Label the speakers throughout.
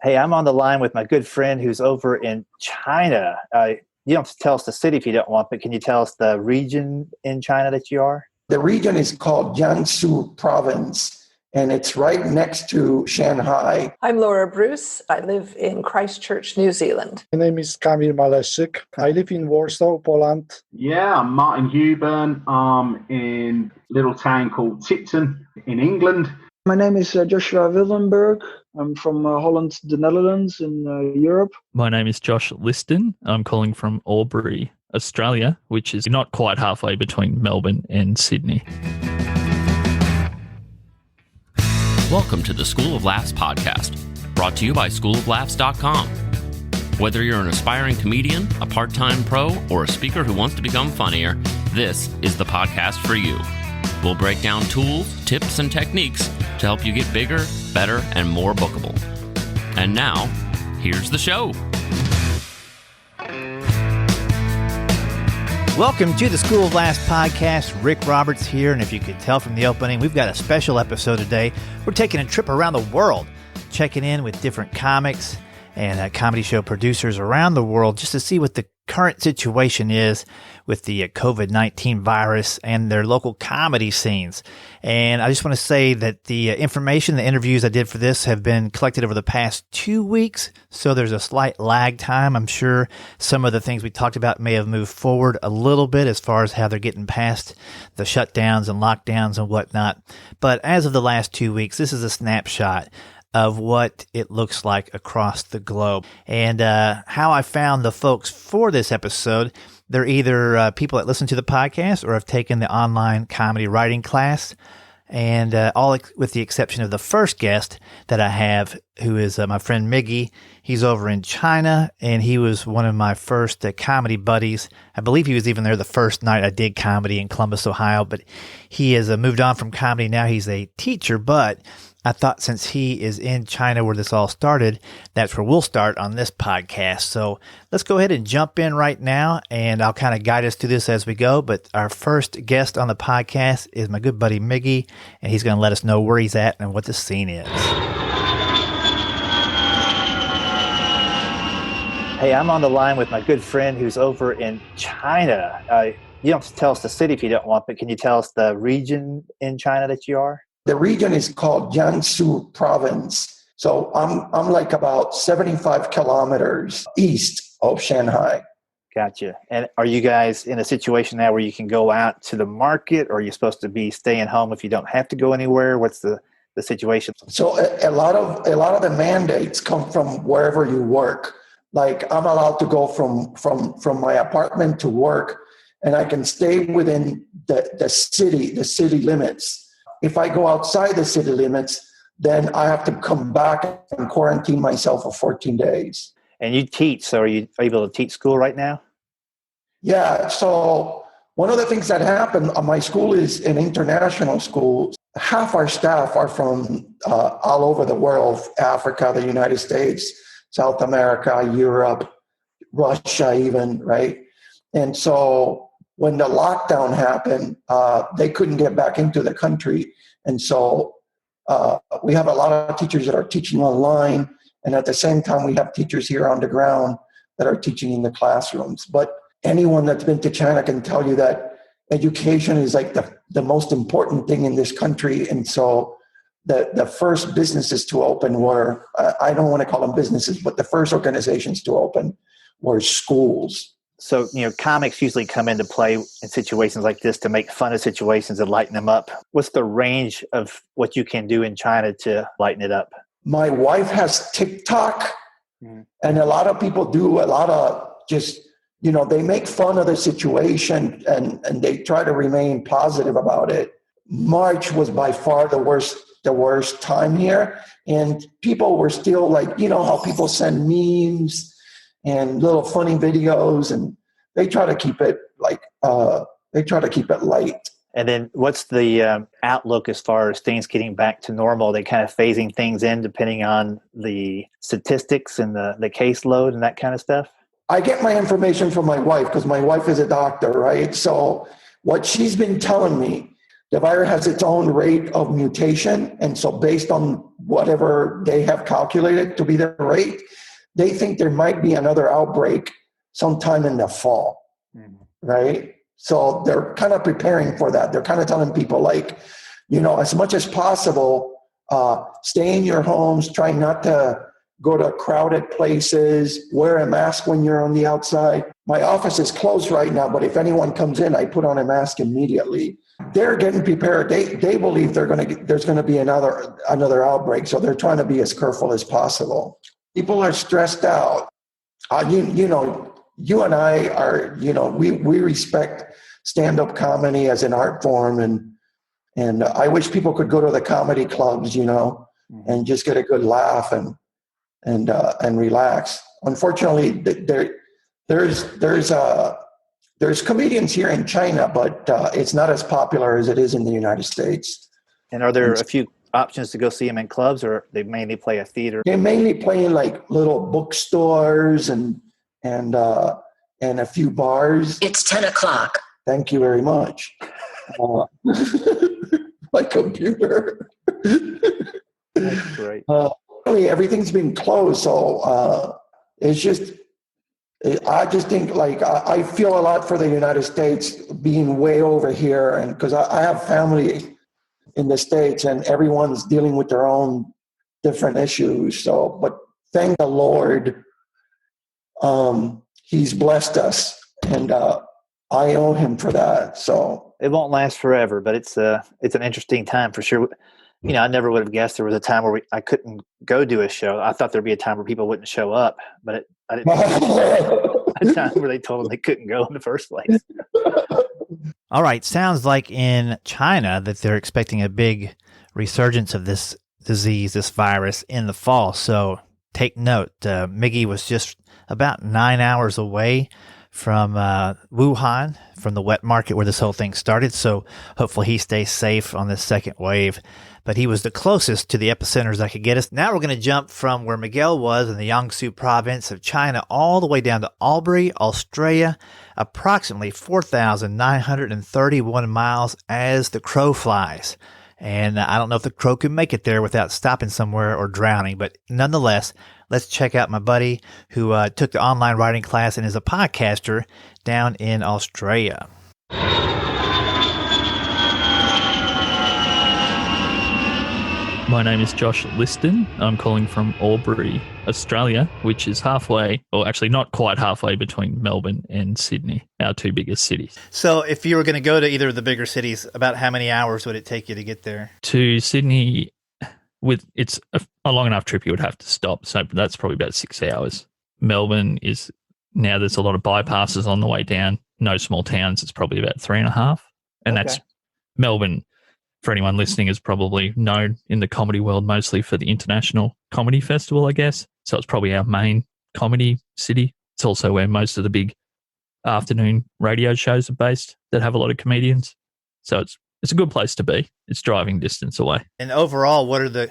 Speaker 1: Hey, I'm on the line with my good friend who's over in China. You don't have to tell us the city if you don't want, but can you tell us the region in China that you are?
Speaker 2: The region is called Jiangsu Province, and it's right next to Shanghai.
Speaker 3: I'm Laura Bruce. I live in Christchurch, New Zealand.
Speaker 4: My name is Kamil Maleszyk. I live in Warsaw, Poland.
Speaker 5: Yeah, I'm Martin Huburn. I'm in a little town called Tipton in England.
Speaker 6: My name is Joshua Wildenberg. I'm from Holland, the Netherlands in Europe.
Speaker 7: My name is Josh Liston. I'm calling from Albury, Australia, which is not quite halfway between Melbourne and Sydney.
Speaker 8: Welcome to the School of Laughs podcast, brought to you by schooloflaughs.com. Whether you're an aspiring comedian, a part-time pro, or a speaker who wants to become funnier, this is the podcast for you. We'll break down tools, tips, and techniques to help you get bigger, better, and more bookable. And now, here's the show.
Speaker 1: Welcome to the School of Laughs podcast. Rick Roberts here, and if you could tell from the opening, we've got a special episode today. We're taking a trip around the world, checking in with different comics and comedy show producers around the world just to see what the current situation is with the COVID-19 virus and their local comedy scenes. And I just want to say that the information, the interviews I did for this have been collected over the past 2 weeks. So there's a slight lag time. I'm sure some of the things we talked about may have moved forward a little bit as far as how they're getting past the shutdowns and lockdowns and whatnot. But as of the last 2 weeks, this is a snapshot of what it looks like across the globe. And how I found the folks for this episode, they're either people that listen to the podcast or have taken the online comedy writing class. And all with the exception of the first guest that I have, who is my friend Miggy. He's over in China, and he was one of my first comedy buddies. I believe he was even there the first night I did comedy in Columbus, Ohio. But he has moved on from comedy. Now he's a teacher, but I thought since he is in China where this all started, that's where we'll start on this podcast. So let's go ahead and jump in right now, and I'll kind of guide us through this as we go. But our first guest on the podcast is my good buddy Miggy, and he's going to let us know where he's at and what the scene is. Hey, I'm on the line with my good friend who's over in China. You don't have to tell us the city if you don't want, but can you tell us the region in China that you are?
Speaker 2: The region is called Jiangsu Province. So I'm like about 75 kilometers east of Shanghai.
Speaker 1: Gotcha. And are you guys in a situation now where you can go out to the market, or are you supposed to be staying home if you don't have to go anywhere? What's the situation?
Speaker 2: So a lot of the mandates come from wherever you work. Like I'm allowed to go from my apartment to work, and I can stay within the city limits. If I go outside the city limits, then I have to come back and quarantine myself for 14 days.
Speaker 1: And you teach, so are you able to teach school right now?
Speaker 2: Yeah, so one of the things that happened, my school is an international school. Half our staff are from all over the world, Africa, the United States, South America, Europe, Russia even, right? And so when the lockdown happened, they couldn't get back into the country. And so we have a lot of teachers that are teaching online. And at the same time, we have teachers here on the ground that are teaching in the classrooms. But anyone that's been to China can tell you that education is like the most important thing in this country. And so the first businesses to open were, I don't want to call them businesses, but the first organizations to open were schools.
Speaker 1: So, comics usually come into play in situations like this to make fun of situations and lighten them up. What's the range of what you can do in China to lighten it up?
Speaker 2: My wife has TikTok, and a lot of people do a lot of just, they make fun of the situation and they try to remain positive about it. March was by far the worst time here. And people were still like, how people send memes and little funny videos, and they try to keep it light.
Speaker 1: And then what's the outlook as far as things getting back to normal? They kind of phasing things in depending on the statistics and the caseload and that kind of stuff?
Speaker 2: I get my information from my wife because my wife is a doctor, right? So what she's been telling me, the virus has its own rate of mutation. And so based on whatever they have calculated to be the rate, they think there might be another outbreak sometime in the fall, right? So they're kind of preparing for that. They're kind of telling people like, as much as possible, stay in your homes, try not to go to crowded places, wear a mask when you're on the outside. My office is closed right now, but if anyone comes in, I put on a mask immediately. They're getting prepared. They believe there's going to be another outbreak, so they're trying to be as careful as possible. People are stressed out. You and I are, we respect stand-up comedy as an art form, and I wish people could go to the comedy clubs, and just get a good laugh and relax. Unfortunately, there's comedians here in China, but it's not as popular as it is in the United States.
Speaker 1: And are there a few options to go see them in clubs, or they mainly play a theater?
Speaker 2: They mainly play in like little bookstores and a few bars.
Speaker 9: It's 10 o'clock.
Speaker 2: Thank you very much. My computer.
Speaker 1: That's great.
Speaker 2: Everything's been closed, so it's just. I just think I feel a lot for the United States being way over here, and because I have family in the States and everyone's dealing with their own different issues. So, but thank the Lord, He's blessed us, and I owe Him for that. So
Speaker 1: it won't last forever, but it's an interesting time for sure. I never would have guessed there was a time where I couldn't go do a show. I thought there'd be a time where people wouldn't show up, but I didn't know a time where they told them they couldn't go in the first place. All right. Sounds like in China that they're expecting a big resurgence of this disease, this virus in the fall. So take note. Miggy was just about 9 hours away from Wuhan, from the wet market where this whole thing started. So hopefully he stays safe on this second wave. But he was the closest to the epicenters that could get us. Now we're going to jump from where Miguel was in the Jiangsu province of China all the way down to Albury, Australia, approximately 4,931 miles as the crow flies. And I don't know if the crow can make it there without stopping somewhere or drowning, but nonetheless, let's check out my buddy who took the online writing class and is a podcaster down in Australia.
Speaker 7: My name is Josh Liston. I'm calling from Albury, Australia, which is halfway, or actually not quite halfway between Melbourne and Sydney, our two biggest cities.
Speaker 1: So if you were going to go to either of the bigger cities, about how many hours would it take you to get there?
Speaker 7: To Sydney, it's a long enough trip you would have to stop, so that's probably about 6 hours. Melbourne is, now there's a lot of bypasses on the way down, no small towns, it's probably about 3.5. And that's Melbourne. For anyone listening, is probably known in the comedy world mostly for the International Comedy Festival, I guess. So it's probably our main comedy city. It's also where most of the big afternoon radio shows are based that have a lot of comedians. So it's a good place to be. It's driving distance away.
Speaker 1: And overall, what are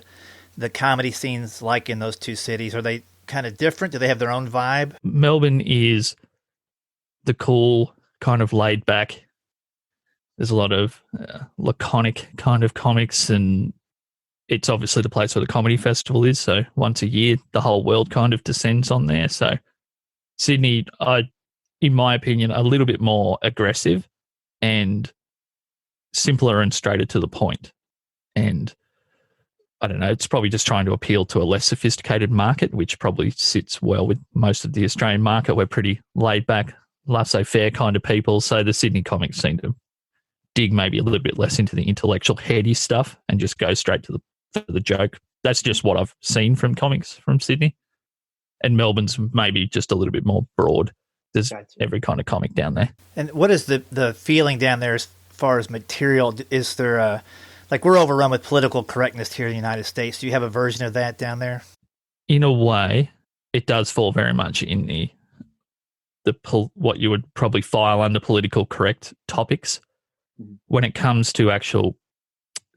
Speaker 1: the comedy scenes like in those two cities? Are they kind of different? Do they have their own vibe?
Speaker 7: Melbourne is the cool, kind of laid back. There's a lot of laconic kind of comics, and it's obviously the place where the comedy festival is. So once a year, the whole world kind of descends on there. So Sydney, in my opinion, a little bit more aggressive and simpler and straighter to the point. And I don't know, it's probably just trying to appeal to a less sophisticated market, which probably sits well with most of the Australian market. We're pretty laid back, laissez-faire kind of people. So the Sydney comics seem to dig maybe a little bit less into the intellectual heady stuff and just go straight to the joke. That's just what I've seen from comics from Sydney. And Melbourne's maybe just a little bit more broad. There's every kind of comic down there.
Speaker 1: And what is the feeling down there as far as material? Is there like we're overrun with political correctness here in the United States. Do you have a version of that down there?
Speaker 7: In a way, it does fall very much in the what you would probably file under political correct topics. When it comes to actual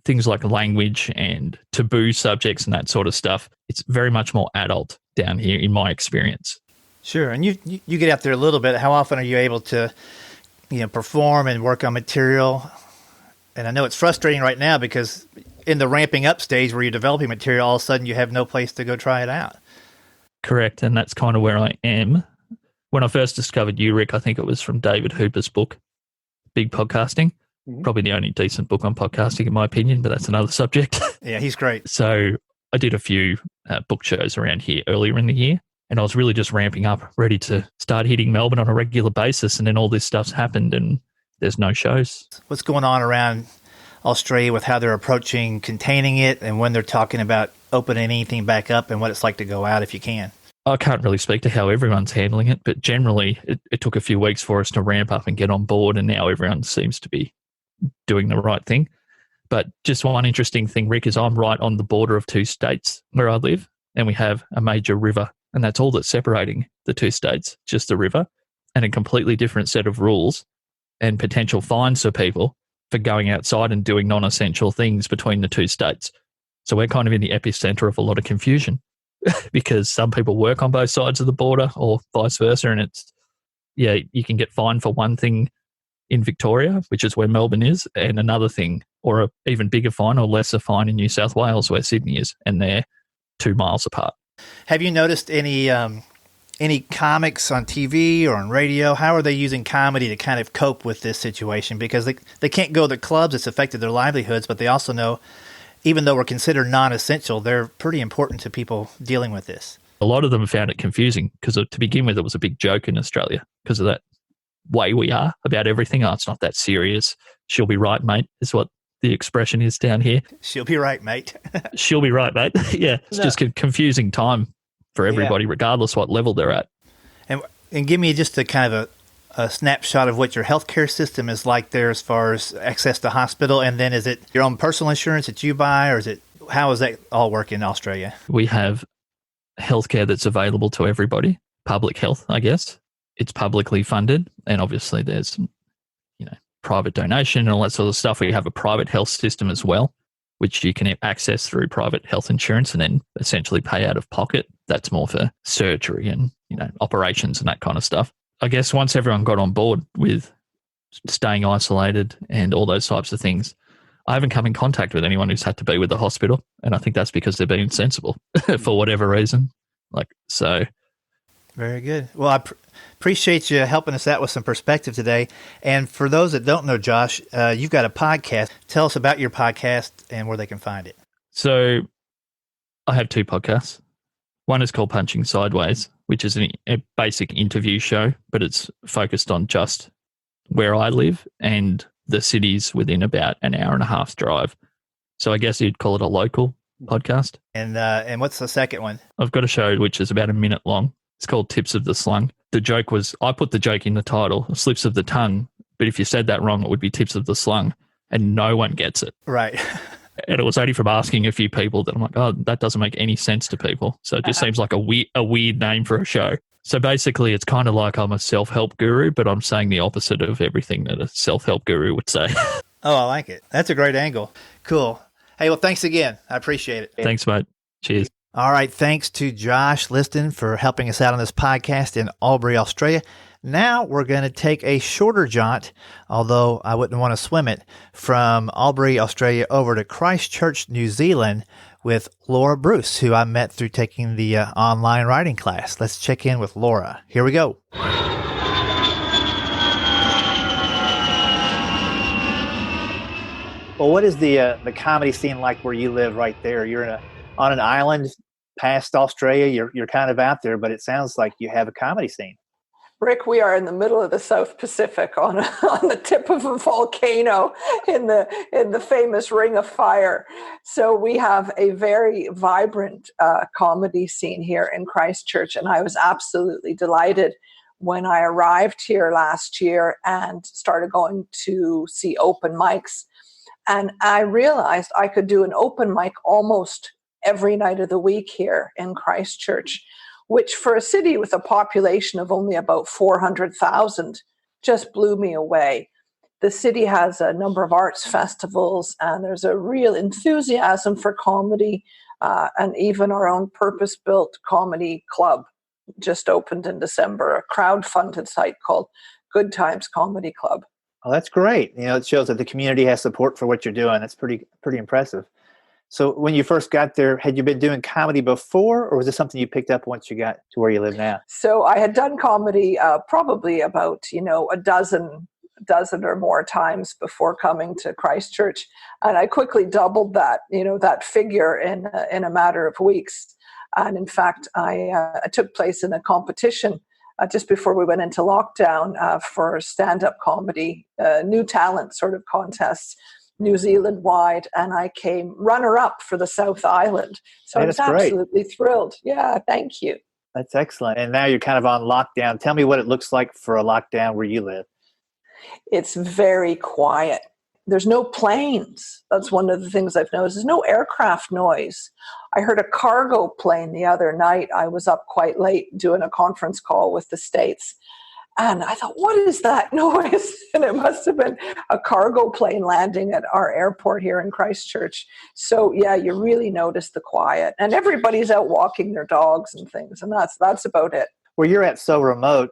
Speaker 7: things like language and taboo subjects and that sort of stuff, it's very much more adult down here in my experience.
Speaker 1: Sure. And you get out there a little bit. How often are you able to, perform and work on material And I know it's frustrating right now because in the ramping up stage where you're developing material, all of a sudden you have no place to go try it out.
Speaker 7: Correct. And that's kind of where I am. When I first discovered you, Rick, I think it was from David Hooper's book, Big Podcasting. Probably the only decent book on podcasting, in my opinion, but that's another subject.
Speaker 1: Yeah, he's great.
Speaker 7: So I did a few book shows around here earlier in the year, and I was really just ramping up, ready to start hitting Melbourne on a regular basis. And then all this stuff's happened and there's no shows.
Speaker 1: What's going on around Australia with how they're approaching containing it and when they're talking about opening anything back up and what it's like to go out if you can?
Speaker 7: I can't really speak to how everyone's handling it, but generally it took a few weeks for us to ramp up and get on board, and now everyone seems to be doing the right thing. But just one interesting thing, Rick, is I'm right on the border of two states where I live, and we have a major river, and that's all that's separating the two states, just the river, and a completely different set of rules and potential fines for people for going outside and doing non-essential things between the two states. So we're kind of in the epicenter of a lot of confusion because some people work on both sides of the border or vice versa. And it's, yeah, you can get fined for one thing in Victoria, which is where Melbourne is, and another thing, or an even bigger fine or lesser fine in New South Wales, where Sydney is, and they're 2 miles apart.
Speaker 1: Have you noticed any comics on TV or on radio? How are they using comedy to kind of cope with this situation? Because they can't go to the clubs, it's affected their livelihoods, but they also know, even though we're considered non-essential, they're pretty important to people dealing with this.
Speaker 7: A lot of them found it confusing because to begin with, it was a big joke in Australia because of that way we are about everything. Oh, it's not that serious. She'll be right, mate, is what the expression is down here.
Speaker 1: She'll be right, mate.
Speaker 7: She'll be right, mate. Yeah, it's just a confusing time for everybody, regardless what level they're at.
Speaker 1: And give me just a kind of a snapshot of what your healthcare system is like there as far as access to hospital. And then is it your own personal insurance that you buy, or how does that all work in Australia?
Speaker 7: We have healthcare that's available to everybody, public health, I guess. It's publicly funded, and obviously there's, private donation and all that sort of stuff. We have a private health system as well, which you can access through private health insurance and then essentially pay out of pocket. That's more for surgery and, operations and that kind of stuff. I guess once everyone got on board with staying isolated and all those types of things, I haven't come in contact with anyone who's had to be with the hospital. And I think that's because they're being sensible for whatever reason.
Speaker 1: Very good. Well, I appreciate you helping us out with some perspective today. And for those that don't know, Josh, you've got a podcast. Tell us about your podcast and where they can find it.
Speaker 7: So I have 2 podcasts. One is called Punching Sideways, which is a basic interview show, but it's focused on just where I live and the cities within about an hour and a half's drive. So I guess you'd call it a local podcast.
Speaker 1: And what's the second one?
Speaker 7: I've got a show which is about a minute long. It's called Tips of the Slung. The joke was, I put the joke in the title, slips of the tongue, but if you said that wrong, it would be Tips of the Slung, and no one gets it.
Speaker 1: Right.
Speaker 7: And it was only from asking a few people that I'm like, oh, that doesn't make any sense to people. So it just seems like a weird name for a show. So basically, it's kind of like I'm a self-help guru, but I'm saying the opposite of everything that a self-help guru would say.
Speaker 1: Oh, I like it. That's a great angle. Cool. Hey, well, thanks again. I appreciate it.
Speaker 7: Thanks, mate. Cheers.
Speaker 1: All right. Thanks to Josh Liston for helping us out on this podcast in Albury, Australia. Now we're going to take a shorter jaunt, although I wouldn't want to swim it, from Albury, Australia over to Christchurch, New Zealand with Laura Bruce, who I met through taking the online writing class. Let's check in with Laura. Here we go. Well, what is the comedy scene like where you live right there? You're on an island past Australia. You're kind of out there, but it sounds like you have a comedy scene.
Speaker 3: Rick, we are in the middle of the South Pacific on the tip of a volcano in the famous Ring of Fire. So we have a very vibrant comedy scene here in Christchurch, and I was absolutely delighted when I arrived here last year and started going to see open mics. And I realized I could do an open mic almost every night of the week here in Christchurch, which for a city with a population of only about 400,000 just blew me away. The city has a number of arts festivals, and there's a real enthusiasm for comedy, and even our own purpose-built comedy club just opened in December, a crowd-funded site called Good Times Comedy Club.
Speaker 1: Oh, that's great. It shows that the community has support for what you're doing. That's pretty impressive. So when you first got there, had you been doing comedy before, or was this something you picked up once you got to where you live now?
Speaker 3: So I had done comedy probably about, a dozen or more times before coming to Christchurch. And I quickly doubled that, that figure in a matter of weeks. And in fact, I took place in a competition just before we went into lockdown for stand-up comedy, new talent sort of contests, New Zealand wide, and I came runner-up for the South Island. So I was absolutely thrilled. Yeah, thank you.
Speaker 1: That's excellent. And now you're kind of on lockdown. Tell me what it looks like for a lockdown where you live.
Speaker 3: It's very quiet. There's no planes. That's one of the things I've noticed. There's no aircraft noise. I heard a cargo plane the other night. I was up quite late doing a conference call with the States. And I thought, what is that noise? And it must have been a cargo plane landing at our airport here in Christchurch. So yeah, you really notice the quiet. And everybody's out walking their dogs and things. And that's about it.
Speaker 1: Where you're at so remote,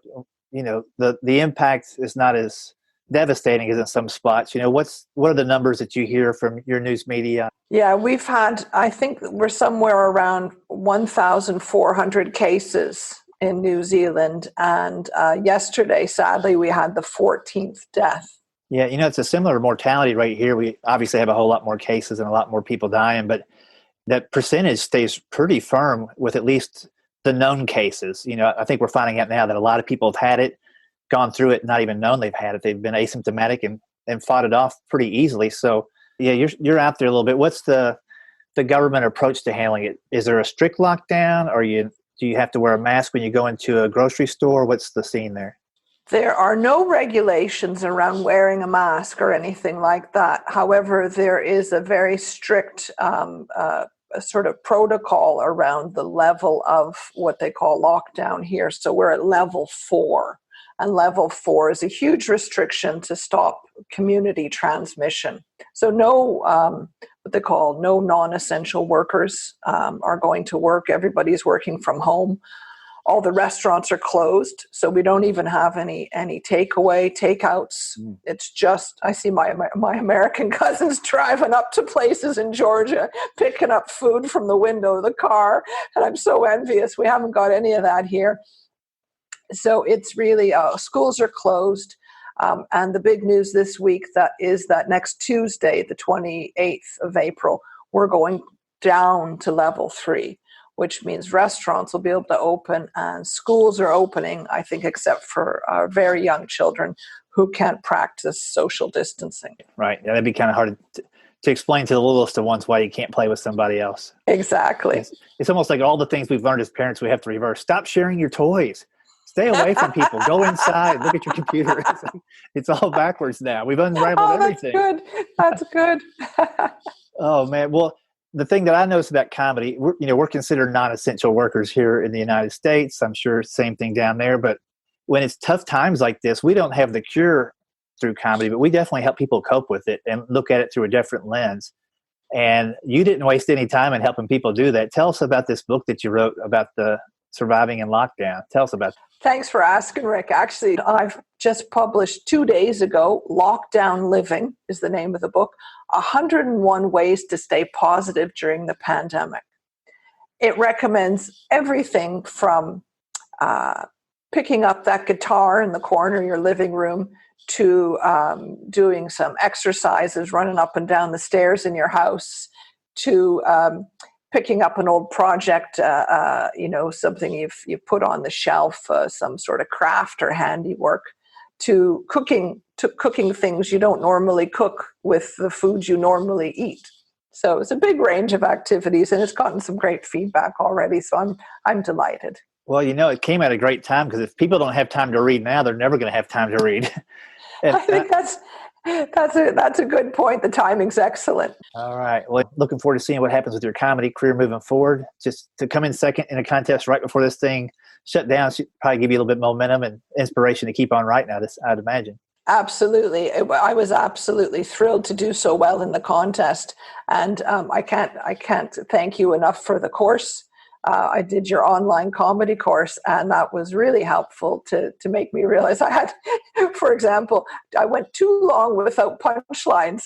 Speaker 1: the impact is not as devastating as in some spots. What are the numbers that you hear from your news media?
Speaker 3: Yeah, we've had, I think we're somewhere around 1,400 cases in New Zealand. And yesterday, sadly, we had the 14th death.
Speaker 1: Yeah, it's a similar mortality rate here. We obviously have a whole lot more cases and a lot more people dying, but that percentage stays pretty firm with at least the known cases. I think we're finding out now that a lot of people have had it, gone through it, not even known they've had it. They've been asymptomatic and fought it off pretty easily. So yeah, you're out there a little bit. What's the government approach to handling it? Is there a strict lockdown, or do you have to wear a mask when you go into a grocery store? What's the scene there?
Speaker 3: There are no regulations around wearing a mask or anything like that. However, there is a very strict sort of protocol around the level of what they call lockdown here. So we're at level 4. And level 4 is a huge restriction to stop community transmission. So no, what they call no non-essential workers are going to work. Everybody's working from home. All the restaurants are closed, so we don't even have any takeouts. It's just, I see my American cousins driving up to places in Georgia, picking up food from the window of the car, and I'm so envious. We haven't got any of that here. So it's really, schools are closed. And the big news this week is that next Tuesday, the 28th of April, we're going down to level 3, which means restaurants will be able to open and schools are opening, I think, except for our very young children who can't practice social distancing.
Speaker 1: Right. Yeah, that'd be kind of hard to explain to the littlest of ones why you can't play with somebody else.
Speaker 3: Exactly.
Speaker 1: It's almost like all the things we've learned as parents, we have to reverse. Stop sharing your toys. Stay away from people. Go inside. Look at your computer. It's all backwards now. We've unraveled everything.
Speaker 3: That's good.
Speaker 1: Oh, man. Well, the thing that I noticed about comedy, we're considered non-essential workers here in the United States. I'm sure same thing down there. But when it's tough times like this, we don't have the cure through comedy, but we definitely help people cope with it and look at it through a different lens. And you didn't waste any time in helping people do that. Tell us about this book that you wrote about the surviving in lockdown. Tell us about that.
Speaker 3: Thanks for asking, Rick. Actually, I've just published 2 days ago, Lockdown Living is the name of the book, 101 Ways to Stay Positive During the Pandemic. It recommends everything from picking up that guitar in the corner of your living room to doing some exercises, running up and down the stairs in your house, to picking up an old project, something you've put on the shelf, some sort of craft or handiwork, to cooking things you don't normally cook with the food you normally eat. So it's a big range of activities, and it's gotten some great feedback already. So I'm delighted.
Speaker 1: Well, it came at a great time, because if people don't have time to read now, they're never going to have time to read.
Speaker 3: I think that's a good point. The timing's excellent.
Speaker 1: All right. Well, looking forward to seeing what happens with your comedy career moving forward. Just to come in second in a contest right before this thing shut down should probably give you a little bit momentum and inspiration to keep on writing now, I'd imagine.
Speaker 3: Absolutely. I was absolutely thrilled to do so well in the contest. And I can't thank you enough for the course. I did your online comedy course, and that was really helpful to make me realize I had, for example, I went too long without punchlines.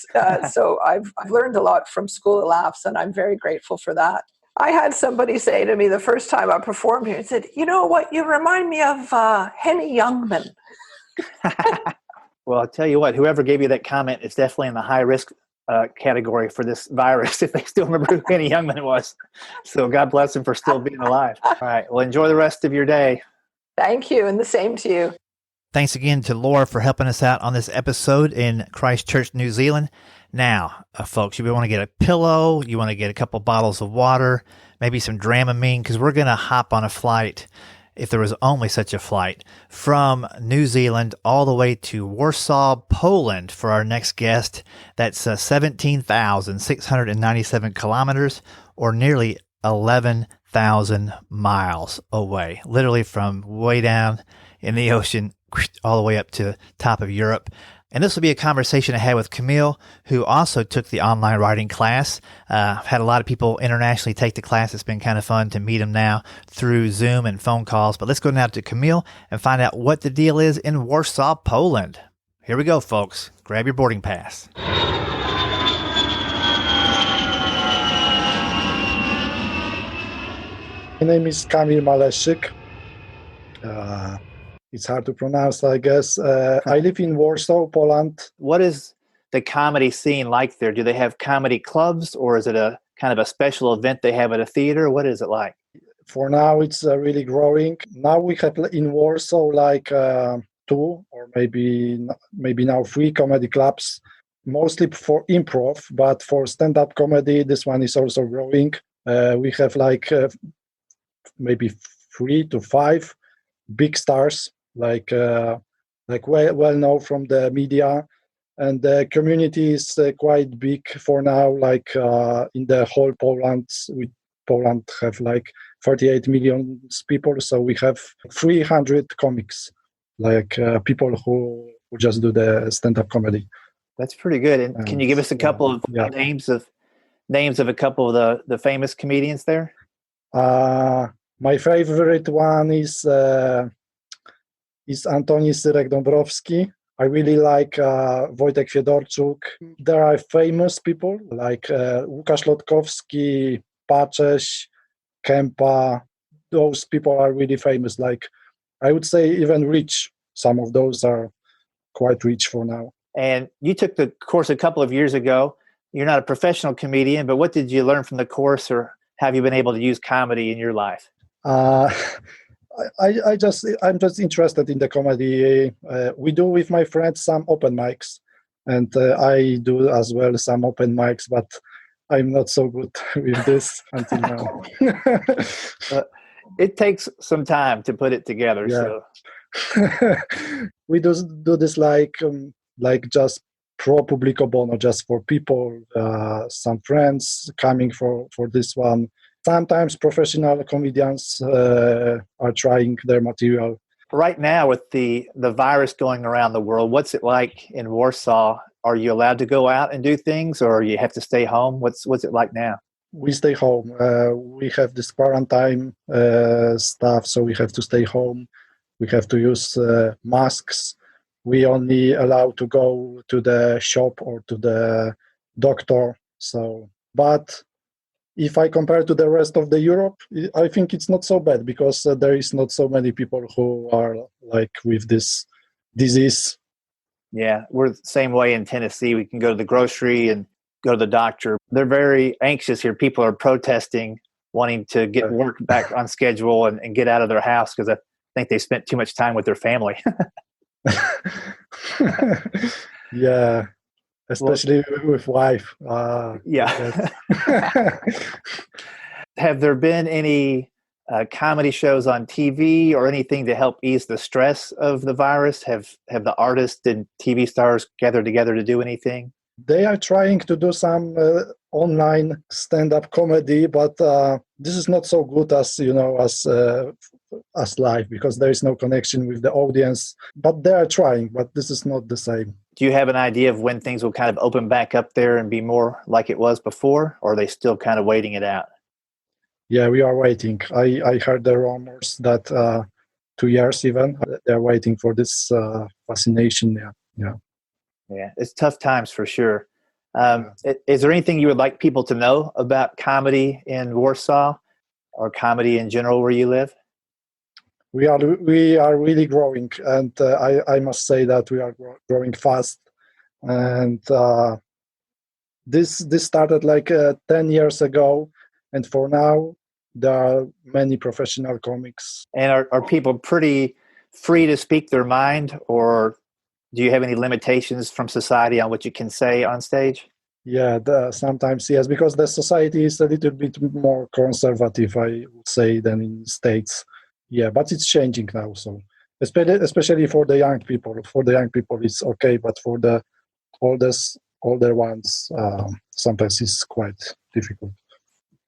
Speaker 3: So I've learned a lot from School of Laughs, and I'm very grateful for that. I had somebody say to me the first time I performed here, and said, "You know what? You remind me of Henny Youngman."
Speaker 1: Well, I'll tell you what, whoever gave you that comment is definitely in the high risk category for this virus, if they still remember who Henny Youngman was. So God bless him for still being alive. All right. Well, enjoy the rest of your day.
Speaker 3: Thank you, and the same to you.
Speaker 1: Thanks again to Laura for helping us out on this episode in Christchurch, New Zealand. Now, folks, you want to get a pillow, you want to get a couple bottles of water, maybe some Dramamine, because we're going to hop on a flight, if there was only such a flight, from New Zealand all the way to Warsaw, Poland for our next guest. That's 17,697 kilometers, or nearly 11,000 miles away, literally from way down in the ocean all the way up to top of Europe. And this will be a conversation I had with Camille, who also took the online writing class. I've had a lot of people internationally take the class. It's been kind of fun to meet them now through Zoom and phone calls. But let's go now to Camille and find out what the deal is in Warsaw, Poland. Here we go, folks. Grab your boarding pass.
Speaker 4: My name is Kamil Maleszyk. It's hard to pronounce, I guess. I live in Warsaw, Poland.
Speaker 1: What is the comedy scene like there? Do they have comedy clubs, or is it a kind of a special event they have at a theater? What is it like?
Speaker 4: For now, it's really growing. Now we have in Warsaw like 2 or maybe now 3 comedy clubs, mostly for improv, but for stand-up comedy, this one is also growing. We have like maybe 3 to 5 big stars, like well known from the media, and the community is quite big for now. Like in the whole Poland, Poland have like 38 million people, so we have 300 comics, like people who just do the stand-up comedy.
Speaker 1: That's pretty good. And can you give us a couple of names of a couple of the famous comedians there?
Speaker 4: My favorite one is Antoni Syrek-Dąbrowski. I really like Wojtek Fiedorczuk. There are famous people like Łukasz Lotkowski, Paceś, Kempa. Those people are really famous. Like, I would say even rich. Some of those are quite rich for now.
Speaker 1: And you took the course a couple of years ago. You're not a professional comedian, but what did you learn from the course, or have you been able to use comedy in your life?
Speaker 4: I'm just interested in the comedy. We do with my friends some open mics, and I do as well some open mics, but I'm not so good with this until now.
Speaker 1: It takes some time to put it together.
Speaker 4: Yeah.
Speaker 1: So
Speaker 4: We do this like just pro publico bono, just for people, some friends coming for this one. Sometimes professional comedians are trying their material.
Speaker 1: right now with the virus going around the world, what's it like in Warsaw? Are you allowed to go out and do things, or you have to stay home? What's it like now?
Speaker 4: We stay home. We have this quarantine stuff, so we have to stay home. We have to use masks. We only allowed to go to the shop or to the doctor. So, but if I compare to the rest of the Europe, I think it's not so bad because there is not so many people who are like with this disease.
Speaker 1: Yeah, we're the same way in Tennessee. We can go to the grocery and go to the doctor. They're very anxious here. People are protesting, wanting to get work back on schedule and get out of their house because I think they spent too much time with their family.
Speaker 4: Yeah, especially with wife.
Speaker 1: Yeah. Have there been any comedy shows on TV or anything to help ease the stress of the virus? Have the artists and TV stars gathered together to do anything?
Speaker 4: They are trying to do some online stand-up comedy, but this is not so good as as live because there is no connection with the audience. But they are trying, but this is not the same.
Speaker 1: Do you have an idea of when things will kind of open back up there and be more like it was before, or are they still kind of waiting it out?
Speaker 4: Yeah, we are waiting. I heard the rumors that 2 years even they're waiting for this fascination.
Speaker 1: Yeah, it's tough times for sure. Is there anything you would like people to know about comedy in Warsaw or comedy in general where you live?
Speaker 4: We are really growing, and I must say that we are growing fast. And this started like 10 years ago, and for now there are many professional comics.
Speaker 1: And are people pretty free to speak their mind, or do you have any limitations from society on what you can say on stage?
Speaker 4: Yeah, sometimes yes, because the society is a little bit more conservative, I would say, than in States. Yeah, but it's changing now. So especially for the young people. For the young people, it's okay, but for the older ones, sometimes it's quite difficult.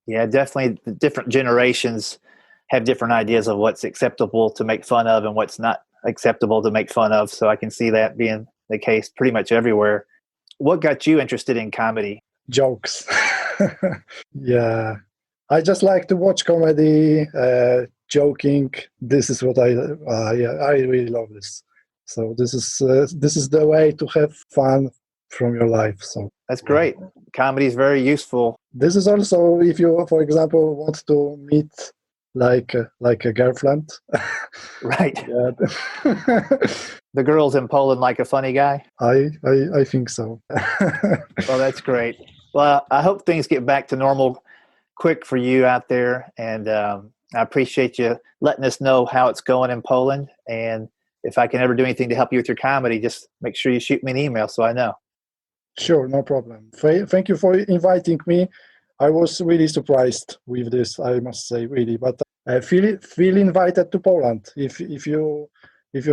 Speaker 1: Yeah, definitely. The different generations have different ideas of what's acceptable to make fun of and what's not acceptable to make fun of. So I can see that being the case pretty much everywhere. What got you interested in comedy?
Speaker 4: Jokes. Yeah, I just like to watch comedy, joking. This is what I really love this. So this is the way to have fun from your life. So
Speaker 1: that's great. Comedy is very useful.
Speaker 4: This is also if you, for example, want to meet like a girlfriend.
Speaker 1: Right.
Speaker 4: Yeah.
Speaker 1: The girls in Poland like a funny guy?
Speaker 4: I think so.
Speaker 1: Well, that's great. Well, I hope things get back to normal quick for you out there. And I appreciate you letting us know how it's going in Poland. And if I can ever do anything to help you with your comedy, just make sure you shoot me an email so I know.
Speaker 4: Sure, no problem. Thank you for inviting me. I was really surprised with this, I must say, really. But I feel invited to Poland. If you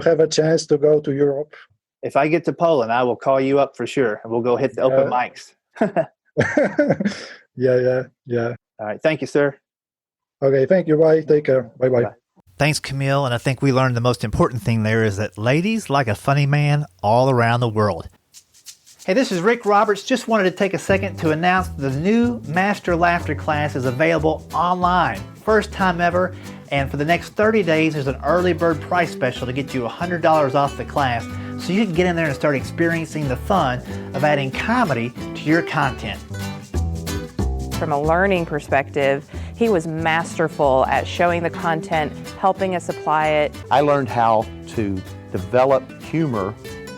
Speaker 4: have a chance to go to Europe.
Speaker 1: If I get to Poland, I will call you up for sure, and we'll go hit the open mics.
Speaker 4: Yeah.
Speaker 1: All right. Thank you, sir.
Speaker 4: Okay, thank you. Bye. Take care. Bye-bye.
Speaker 1: Bye. Thanks, Camille. And I think we learned the most important thing there is that ladies like a funny man all around the world. Hey, this is Rick Roberts. Just wanted to take a second to announce the new Master Laughter class is available online. First time ever. And for the next 30 days, there's an early bird price special to get you $100 off the class so you can get in there and start experiencing the fun of adding comedy to your content.
Speaker 9: From a learning perspective, he was masterful at showing the content, helping us apply it.
Speaker 10: I learned how to develop humor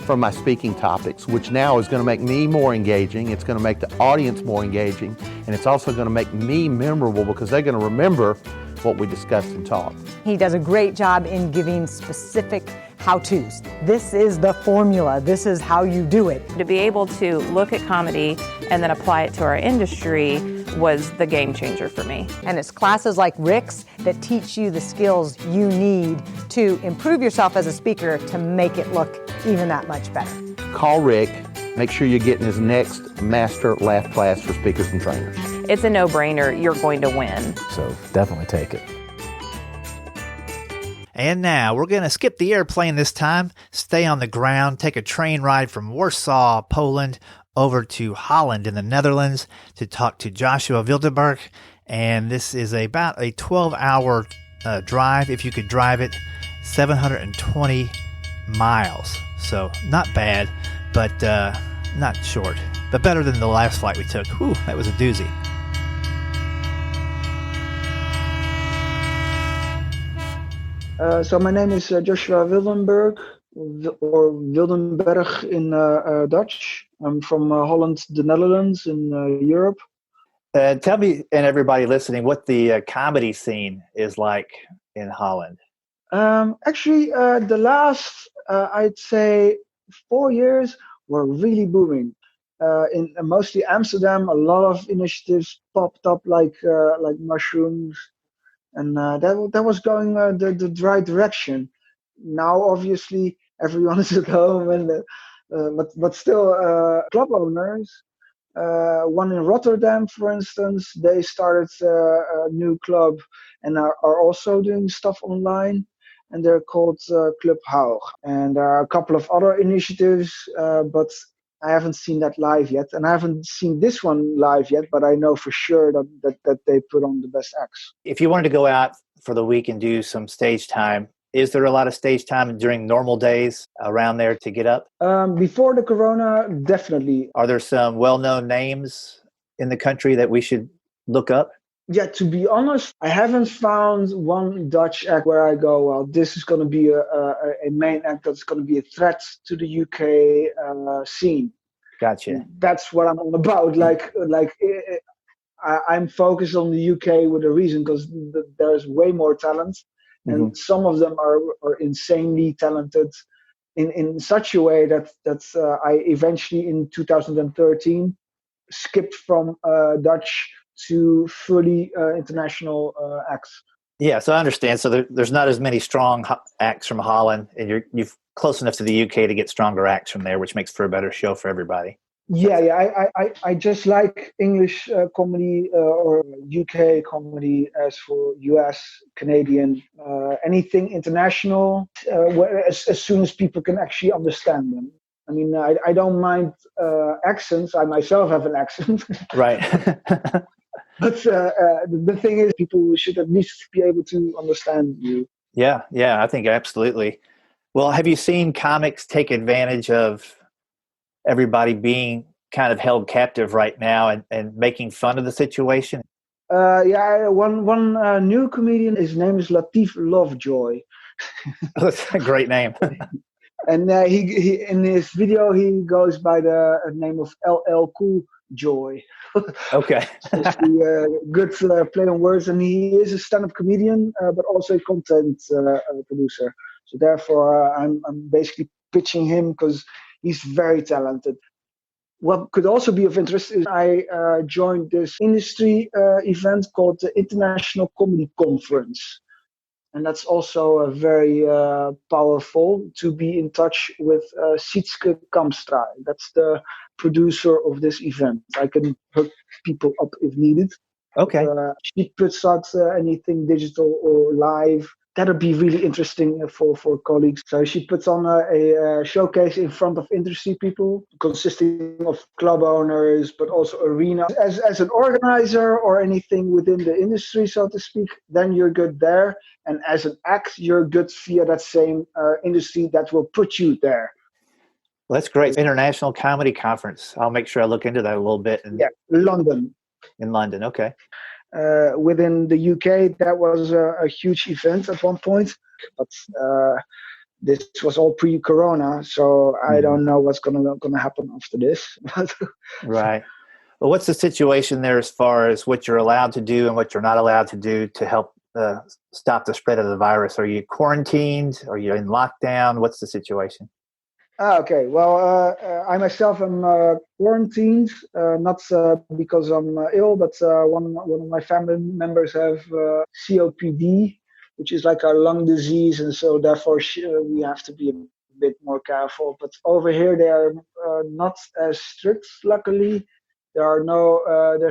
Speaker 10: from my speaking topics, which now is going to make me more engaging, it's going to make the audience more engaging, and it's also going to make me memorable because they're going to remember what we discussed and taught.
Speaker 11: He does a great job in giving specific how-tos. This is the formula. This is how you do it.
Speaker 9: To be able to look at comedy and then apply it to our industry was the game changer for me.
Speaker 11: And it's classes like Rick's that teach you the skills you need to improve yourself as a speaker to make it look even that much better.
Speaker 10: Call Rick. Make sure you're getting his next Master Laugh class for speakers and trainers.
Speaker 9: It's a no-brainer. You're going to win.
Speaker 12: So definitely take it.
Speaker 1: And now we're going to skip the airplane this time, stay on the ground, take a train ride from Warsaw, Poland, over to Holland in the Netherlands to talk to Joshua Wildeberg. And this is about a 12-hour drive, if you could drive it, 720 miles. So not bad, but not short. But better than the last flight we took. Whew, that was a doozy.
Speaker 6: So my name is Joshua Wildenberg, or Wildenberg in Dutch. I'm from Holland, the Netherlands, in Europe.
Speaker 1: Tell me and everybody listening what the comedy scene is like in Holland.
Speaker 6: Actually, the last, I'd say, 4 years were really booming. In mostly Amsterdam, a lot of initiatives popped up like mushrooms. And that was going the right direction. Now, obviously, everyone is at home, and but still, club owners. One in Rotterdam, for instance, they started a new club and are also doing stuff online, and they're called Club Haug. And there are a couple of other initiatives, but I haven't seen that live yet, and I haven't seen this one live yet, but I know for sure that they put on the best acts.
Speaker 1: If you wanted to go out for the week and do some stage time, is there a lot of stage time during normal days around there to get up?
Speaker 6: Before the corona, definitely.
Speaker 1: Are there some well-known names in the country that we should look up?
Speaker 6: Yeah, to be honest, I haven't found one Dutch act where I go, well, this is going to be a main act that's going to be a threat to the UK scene.
Speaker 1: Gotcha.
Speaker 6: That's what I'm on about. I'm focused on the UK with a reason, because there's way more talent, and some of them are insanely talented in such a way that I eventually in 2013 skipped from Dutch to fully international acts.
Speaker 1: Yeah, so I understand. So there's not as many strong acts from Holland, and you're close enough to the UK to get stronger acts from there, which makes for a better show for everybody.
Speaker 6: Yeah. I just like English comedy or UK comedy. As for US, Canadian, anything international, as soon as people can actually understand them. I mean, I don't mind accents. I myself have an accent.
Speaker 1: Right.
Speaker 6: But the thing is, people should at least be able to understand you.
Speaker 1: Yeah, I think absolutely. Well, have you seen comics take advantage of everybody being kind of held captive right now and making fun of the situation?
Speaker 6: One new comedian, his name is Latif Lovejoy.
Speaker 1: That's a great name.
Speaker 6: And he in his video, he goes by the name of LL Cool Joy.
Speaker 1: Okay.
Speaker 6: Good play on words, and he is a stand-up comedian, but also a content producer. So therefore, I'm basically pitching him because he's very talented. What could also be of interest is I joined this industry event called the International Comedy Conference. And that's also very powerful to be in touch with Sietske Kamstra. That's the producer of this event. I can hook people up if needed.
Speaker 1: Okay.
Speaker 6: She puts out anything digital or live. That'll be really interesting for colleagues. So she puts on a showcase in front of industry people, consisting of club owners, but also arena. As an organizer or anything within the industry, so to speak, then you're good there. And as an act, you're good via that same industry that will put you there.
Speaker 1: Well, that's great. International Comedy Conference. I'll make sure I look into that a little bit.
Speaker 6: London.
Speaker 1: In London, okay.
Speaker 6: Within the UK, that was a huge event at one point, but this was all pre-corona, so I don't know what's gonna happen after this.
Speaker 1: Right. Well, what's the situation there as far as what you're allowed to do and what you're not allowed to do to help stop the spread of the virus? Are you quarantined? Are you in lockdown? What's the situation?
Speaker 6: Okay, well, I myself am quarantined, not because I'm ill, but one of my family members have COPD, which is like a lung disease, and so therefore we have to be a bit more careful. But over here they are not as strict, luckily. There's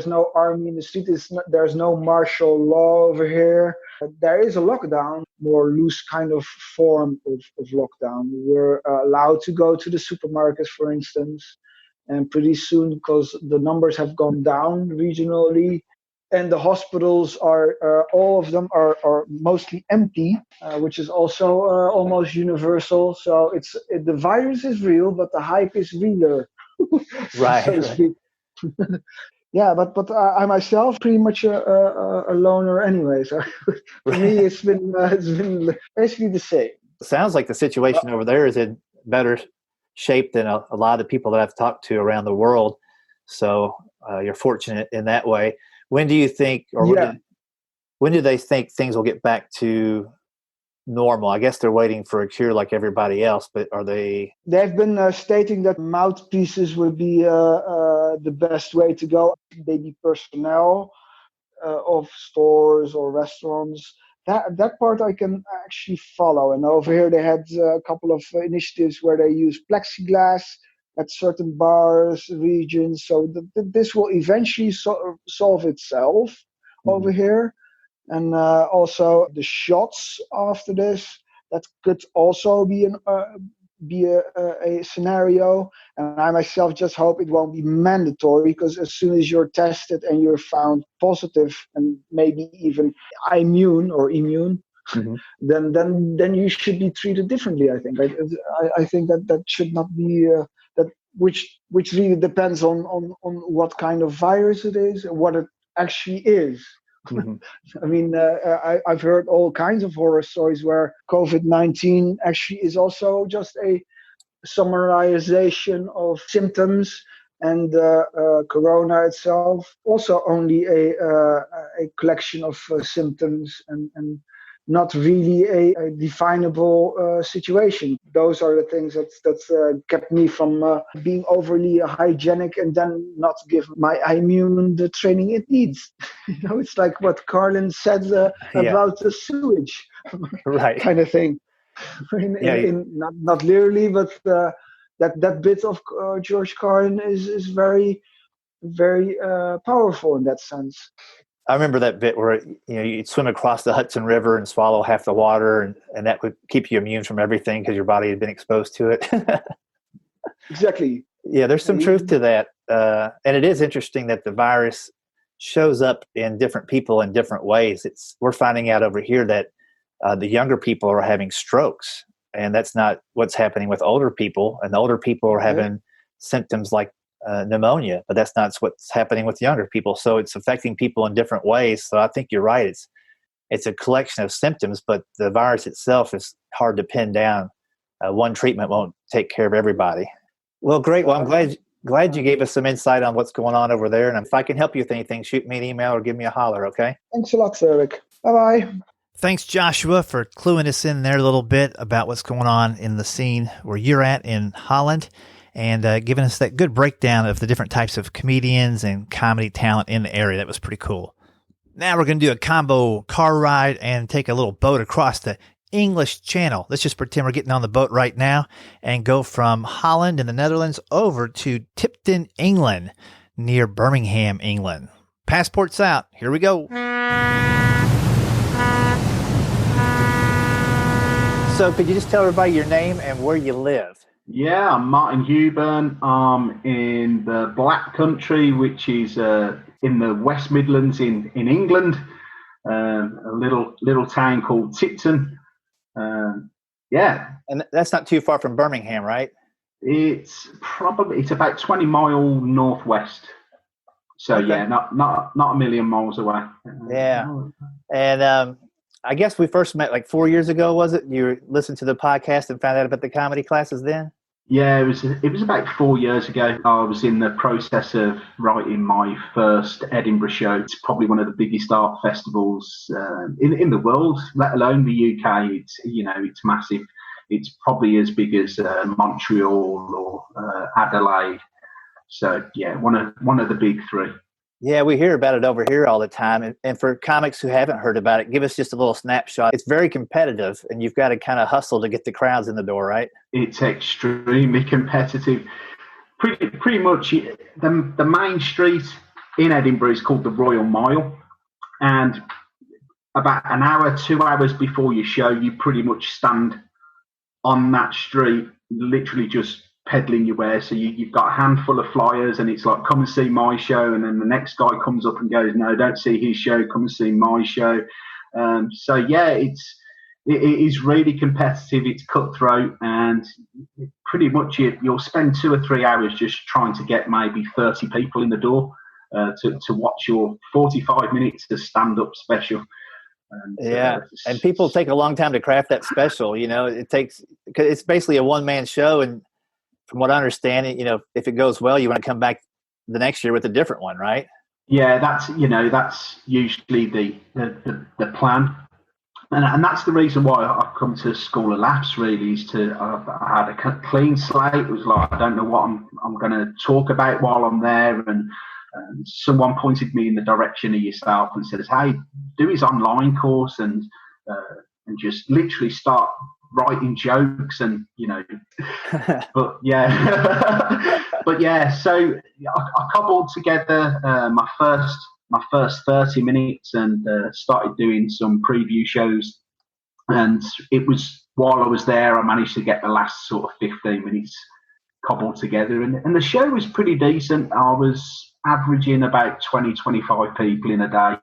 Speaker 6: no army in the street. There's no martial law over here. There is a lockdown, more loose kind of form of lockdown. We're allowed to go to the supermarkets, for instance, and pretty soon, because the numbers have gone down regionally, and the hospitals are all of them are mostly empty, which is also almost universal. So the virus is real, but the hype is realer,
Speaker 1: right?
Speaker 6: So to speak. Yeah, but I myself pretty much a loner anyway. So for me, it's been basically the same.
Speaker 1: Sounds like the situation over there is in better shape than a lot of the people that I've talked to around the world. So you're fortunate in that way. When do you think, or when do they think things will get back to normal? I guess they're waiting for a cure like everybody else, but are they?
Speaker 6: They've been stating that mouthpieces will be the best way to go. Maybe personnel of stores or restaurants. That part I can actually follow. And over here they had a couple of initiatives where they use plexiglass at certain bars, regions. So this will eventually solve itself over here. And also the shots after this, that could also be be a scenario, and I myself just hope it won't be mandatory, because as soon as you're tested and you're found positive and maybe even immune,
Speaker 1: Mm-hmm.
Speaker 6: then you should be treated differently. I think. I think that should not be that, which really depends on what kind of virus it is and what it actually is.
Speaker 1: Mm-hmm.
Speaker 6: I mean, I've heard all kinds of horror stories where COVID-19 actually is also just a summarization of symptoms, and corona itself also only a collection of symptoms, and not really a definable situation. Those are the things that kept me from being overly hygienic and then not give my immune the training it needs. It's like what Carlin said about the sewage,
Speaker 1: right?
Speaker 6: Kind of thing. Not literally, but that bit of George Carlin is very, very powerful in that sense.
Speaker 1: I remember that bit where you'd swim across the Hudson River and swallow half the water, and that would keep you immune from everything because your body had been exposed to it.
Speaker 6: Exactly.
Speaker 1: Yeah, there's some truth to that, and it is interesting that the virus shows up in different people in different ways. We're finding out over here that the younger people are having strokes, and that's not what's happening with older people. And the older people are having symptoms like pneumonia, but that's not what's happening with younger people. So it's affecting people in different ways. So I think you're right. It's a collection of symptoms, but the virus itself is hard to pin down. One treatment won't take care of everybody. Well, great. Well, I'm glad you gave us some insight on what's going on over there. And if I can help you with anything, shoot me an email or give me a holler, okay?
Speaker 6: Thanks a lot, Eric. Bye-bye.
Speaker 1: Thanks, Joshua, for cluing us in there a little bit about what's going on in the scene where you're at in Holland, and giving us that good breakdown of the different types of comedians and comedy talent in the area. That was pretty cool. Now we're going to do a combo car ride and take a little boat across the English Channel. Let's just pretend we're getting on the boat right now and go from Holland in the Netherlands over to Tipton, England, near Birmingham, England. Passports out. Here we go. So could you just tell everybody your name and where you live?
Speaker 5: Yeah, I'm Martin Hewburn. I'm in the Black Country, which is in the West Midlands in England, a little town called Tipton.
Speaker 1: And that's not too far from Birmingham, right?
Speaker 5: It's about 20 miles northwest. So
Speaker 1: okay.
Speaker 5: Yeah, not a million miles away.
Speaker 1: Yeah, and I guess we first met like 4 years ago, was it? You listened to the podcast and found out about the comedy classes then?
Speaker 5: Yeah, it was about 4 years ago. I was in the process of writing my first Edinburgh show. It's probably one of the biggest art festivals in the world, let alone the UK. It's massive. It's probably as big as Montreal or Adelaide. So yeah, one of the big three.
Speaker 1: Yeah, we hear about it over here all the time. And for comics who haven't heard about it, give us just a little snapshot. It's very competitive, and you've got to kind of hustle to get the crowds in the door, right?
Speaker 5: It's extremely competitive. Pretty much the main street in Edinburgh is called the Royal Mile. And about an hour, 2 hours before your show, you pretty much stand on that street, literally just peddling your wares. So you've got a handful of flyers, and it's like, come and see my show, and then the next guy comes up and goes, no, don't see his show, come and see my show. So yeah, it is really competitive. It's cutthroat, and pretty much you'll spend 2 or 3 hours just trying to get maybe 30 people in the door to watch your 45 minutes of stand-up special.
Speaker 1: And people take a long time to craft that special. Because it's basically a one-man show, and from what I understand, if it goes well, you want to come back the next year with a different one, right?
Speaker 5: Yeah, that's usually the plan, and that's the reason why I've come to School of Laughs. Really, is I had a clean slate. It was like, I don't know what I'm going to talk about while I'm there, and someone pointed me in the direction of yourself and says, "Hey, do his online course and just literally start writing jokes," and but yeah, so I cobbled together my first 30 minutes and started doing some preview shows, and it was while I was there, I managed to get the last sort of 15 minutes cobbled together. And the show was pretty decent. I was averaging about 20, 25 people in a day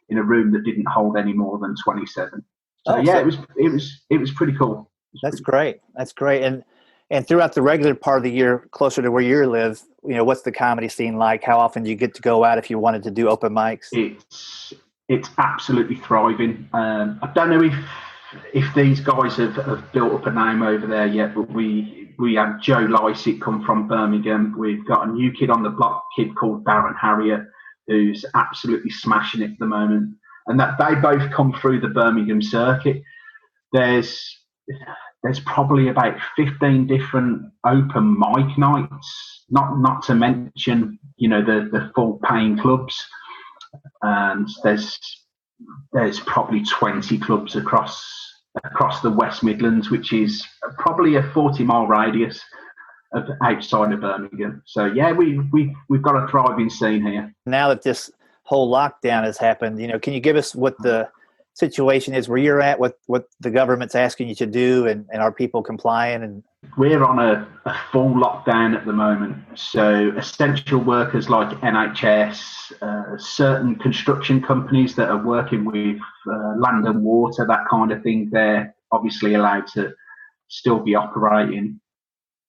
Speaker 5: in a room that didn't hold any more than 27. So it was pretty cool.
Speaker 1: That's great. That's great. And throughout the regular part of the year, closer to where you live, what's the comedy scene like? How often do you get to go out if you wanted to do open mics?
Speaker 5: It's absolutely thriving. I don't know if these guys have built up a name over there yet, but we had Joe Lycett come from Birmingham. We've got a new kid on the block, kid called Darren Harrier, who's absolutely smashing it at the moment. And that they both come through the Birmingham circuit. There's probably about 15 different open mic nights, not to mention, the full paying clubs. And there's probably 20 clubs across the West Midlands, which is probably a 40-mile radius of outside of Birmingham. So yeah, we've got a thriving scene here. Now
Speaker 1: that this whole lockdown has happened, can you give us what the situation is where you're at, what the government's asking you to do, and are people complying? And
Speaker 5: we're on a full lockdown at the moment. So essential workers like NHS, certain construction companies that are working with land and water, that kind of thing, they're obviously allowed to still be operating.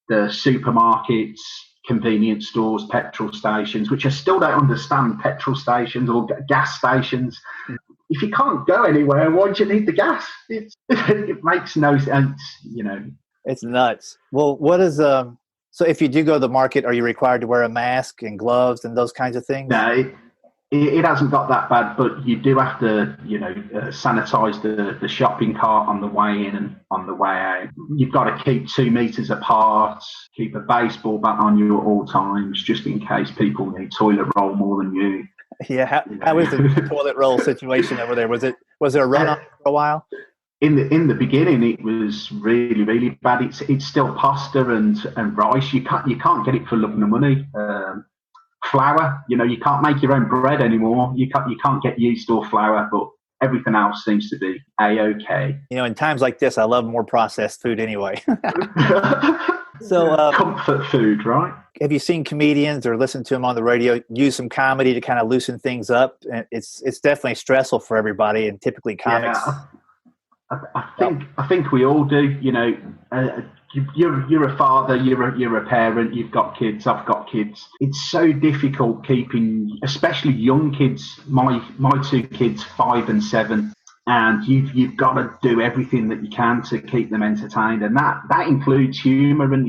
Speaker 5: The supermarkets, convenience stores, petrol stations, which I still don't understand, petrol stations or gas stations. If you can't go anywhere, why do you need the gas? It makes no sense,
Speaker 1: It's nuts. Well, what is so if you do go to the market, are you required to wear a mask and gloves and those kinds of things?
Speaker 5: No, it hasn't got that bad, but you do have to, sanitize the shopping cart on the way in and on the way out. You've got to keep 2 meters apart, keep a baseball bat on you at all times, just in case people need toilet roll more than you.
Speaker 1: Yeah, how is the toilet roll situation over there? Was there a run on for a while?
Speaker 5: In the beginning, it was really, really bad. It's still pasta and rice. You can't get it for love nor money. Flour, you can't make your own bread anymore. You can't get yeast or flour, but everything else seems to be A-okay.
Speaker 1: In times like this, I love more processed food anyway. So
Speaker 5: comfort food, right?
Speaker 1: Have you seen comedians or listened to them on the radio use some comedy to kind of loosen things up? And it's definitely stressful for everybody, and typically comics.
Speaker 5: Yeah, I think we all do. You're a father, you're a parent, you've got kids, I've got kids. It's so difficult keeping, especially young kids. My 2 kids, 5 and 7. And you've got to do everything that you can to keep them entertained, and that includes humour, and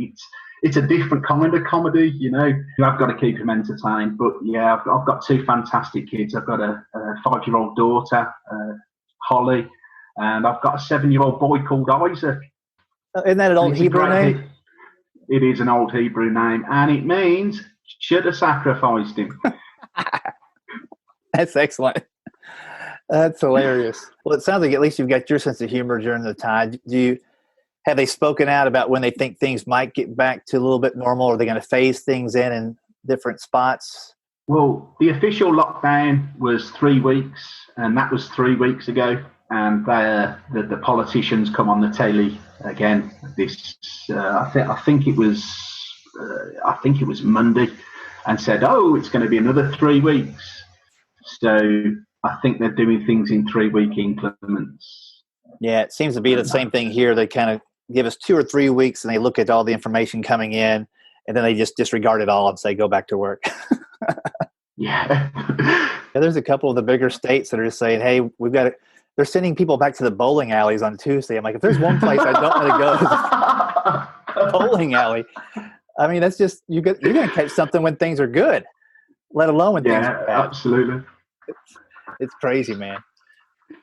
Speaker 5: it's a different kind of comedy. I've got to keep them entertained. But yeah, I've got 2 fantastic kids. I've got a 5-year-old daughter, Holly, and I've got a 7-year-old boy called Isaac.
Speaker 1: Isn't that an old Hebrew name?
Speaker 5: It is an old Hebrew name, and it means should have sacrificed him.
Speaker 1: That's excellent. That's hilarious. Well, it sounds like at least you've got your sense of humor during the time. Have they spoken out about when they think things might get back to a little bit normal? Are they going to phase things in different spots?
Speaker 5: Well, the official lockdown was 3 weeks, and that was 3 weeks ago. And the politicians come on the telly again. I think it was Monday, and said, "Oh, it's going to be another 3 weeks." So I think they're doing things in 3-week increments.
Speaker 1: Yeah, it seems to be the same thing here. They kind of give us 2 or 3 weeks, and they look at all the information coming in, and then they just disregard it all and say, "Go back to work."
Speaker 5: Yeah.
Speaker 1: There's a couple of the bigger states that are just saying, "Hey, we've got it." They're sending people back to the bowling alleys on Tuesday. I'm like, if there's one place I don't want to go, it's a bowling alley. I mean, that's just you're going to catch something when things are good, let alone when things are bad.
Speaker 5: Yeah, absolutely.
Speaker 1: It's crazy, man.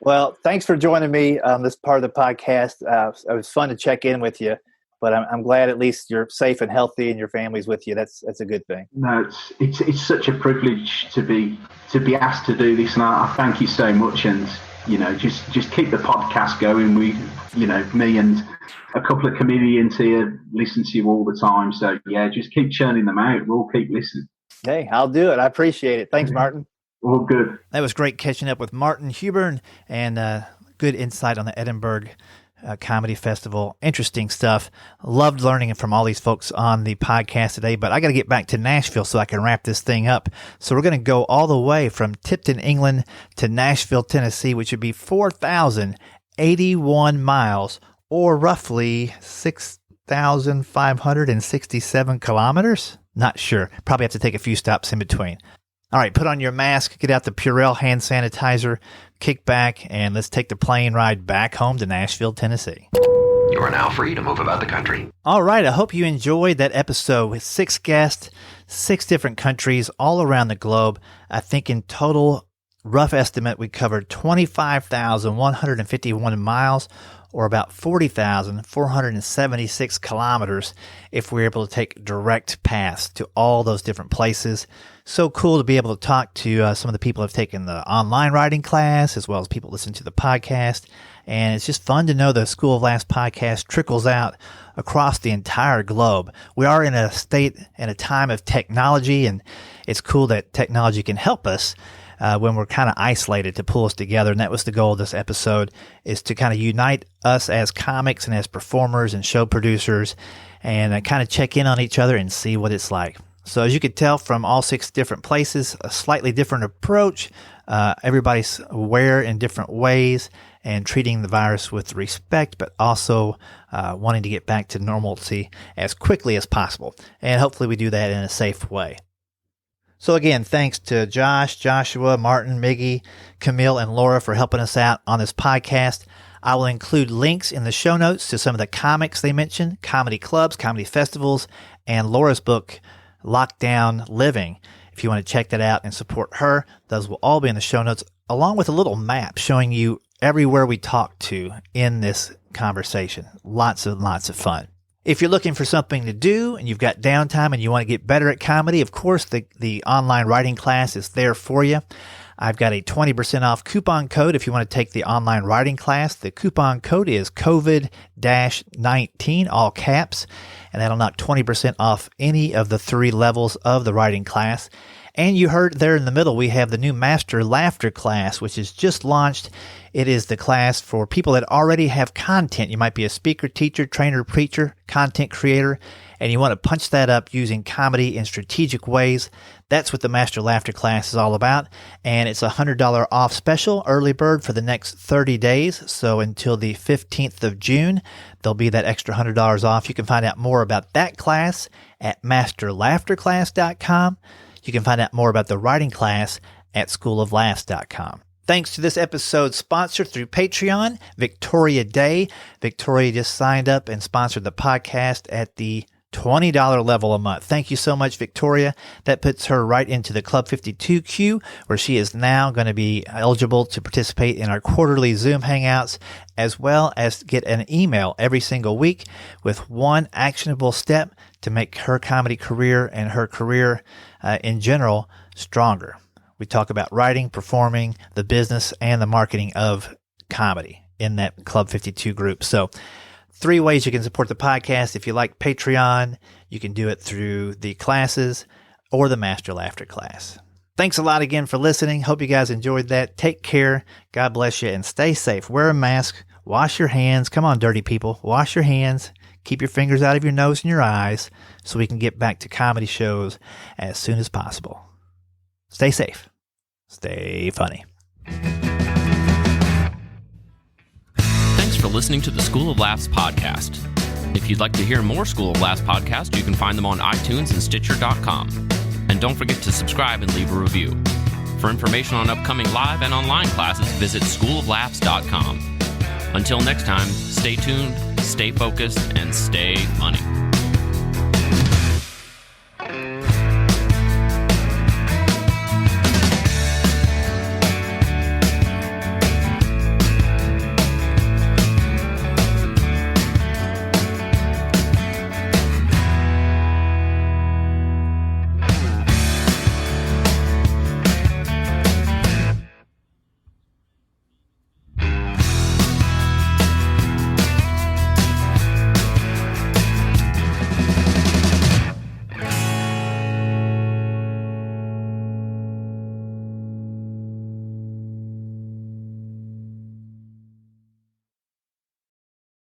Speaker 1: Well, thanks for joining me on this part of the podcast. It was fun to check in with you, but I'm glad at least you're safe and healthy and your family's with you. That's a good thing.
Speaker 5: No, it's such a privilege to be asked to do this, and I thank you so much. And just keep the podcast going. We, me and a couple of comedians here listen to you all the time. So yeah, just keep churning them out. We'll keep listening.
Speaker 1: Hey, I'll do it. I appreciate it. Thanks, Martin.
Speaker 5: All good.
Speaker 1: That was great catching up with Martin Huber, and good insight on the Edinburgh Comedy Festival. Interesting stuff. Loved learning from all these folks on the podcast today, but I got to get back to Nashville so I can wrap this thing up. So we're going to go all the way from Tipton, England to Nashville, Tennessee, which would be 4,081 miles or roughly 6,567 kilometers. Not sure. Probably have to take a few stops in between. All right, put on your mask, get out the Purell hand sanitizer, kick back, and let's take the plane ride back home to Nashville, Tennessee.
Speaker 12: You are now free to move about the country.
Speaker 1: All right, I hope you enjoyed that episode with 6 guests, 6 different countries all around the globe. I think in total, rough estimate, we covered 25,151 miles, or about 40,476 kilometers if we're able to take direct paths to all those different places. So cool to be able to talk to some of the people who have taken the online writing class, as well as people listening to the podcast. And it's just fun to know the School of Laughs podcast trickles out across the entire globe. We are in a state and a time of technology, and it's cool that technology can help us when we're kind of isolated, to pull us together. And that was the goal of this episode, is to kind of unite us as comics and as performers and show producers, and kind of check in on each other and see what it's like. So as you could tell from all 6 different places, a slightly different approach. Everybody's aware in different ways and treating the virus with respect, but also wanting to get back to normalcy as quickly as possible. And hopefully we do that in a safe way. So again, thanks to Josh, Joshua, Martin, Miggy, Camille, and Laura for helping us out on this podcast. I will include links in the show notes to some of the comics they mentioned, comedy clubs, comedy festivals, and Laura's book, Lockdown Living. If you want to check that out and support her, those will all be in the show notes, along with a little map showing you everywhere we talk to in this conversation. Lots of fun. If you're looking for something to do and you've got downtime and you want to get better at comedy, of course, the online writing class is there for you. I've got a 20% off coupon code if you want to take the online writing class. The coupon code is COVID-19, all caps, and that'll knock 20% off any of the 3 levels of the writing class. And you heard there in the middle, we have the new Master Laughter class, which is just launched. It is the class for people that already have content. You might be a speaker, teacher, trainer, preacher, content creator, and you want to punch that up using comedy in strategic ways. That's what the Master Laughter class is all about. And it's a $100 off special, early bird, for the next 30 days. So until the 15th of June, there'll be that extra $100 off. You can find out more about that class at masterlaughterclass.com. You can find out more about the writing class at schooloflaughs.com. Thanks to this episode's sponsor through Patreon, Victoria Day. Victoria just signed up and sponsored the podcast at the $20 level a month. Thank you so much, Victoria. That puts her right into the Club 52 queue, where she is now going to be eligible to participate in our quarterly Zoom Hangouts, as well as get an email every single week with one actionable step to make her comedy career and her career in general stronger. We talk about writing, performing, the business, and the marketing of comedy in that Club 52 group. So 3 ways you can support the podcast. If you like Patreon, you can do it through the classes or the Master Laughter class. Thanks a lot again for listening. Hope you guys enjoyed that. Take care. God bless you, and stay safe. Wear a mask. Wash your hands. Come on, dirty people. Wash your hands. Keep your fingers out of your nose and your eyes so we can get back to comedy shows as soon as possible. Stay safe. Stay funny.
Speaker 8: Thanks for listening to the School of Laughs podcast. If you'd like to hear more School of Laughs podcasts, you can find them on iTunes and Stitcher.com. And don't forget to subscribe and leave a review. For information on upcoming live and online classes, visit schooloflaughs.com. Until next time, stay tuned, stay focused, and stay funny.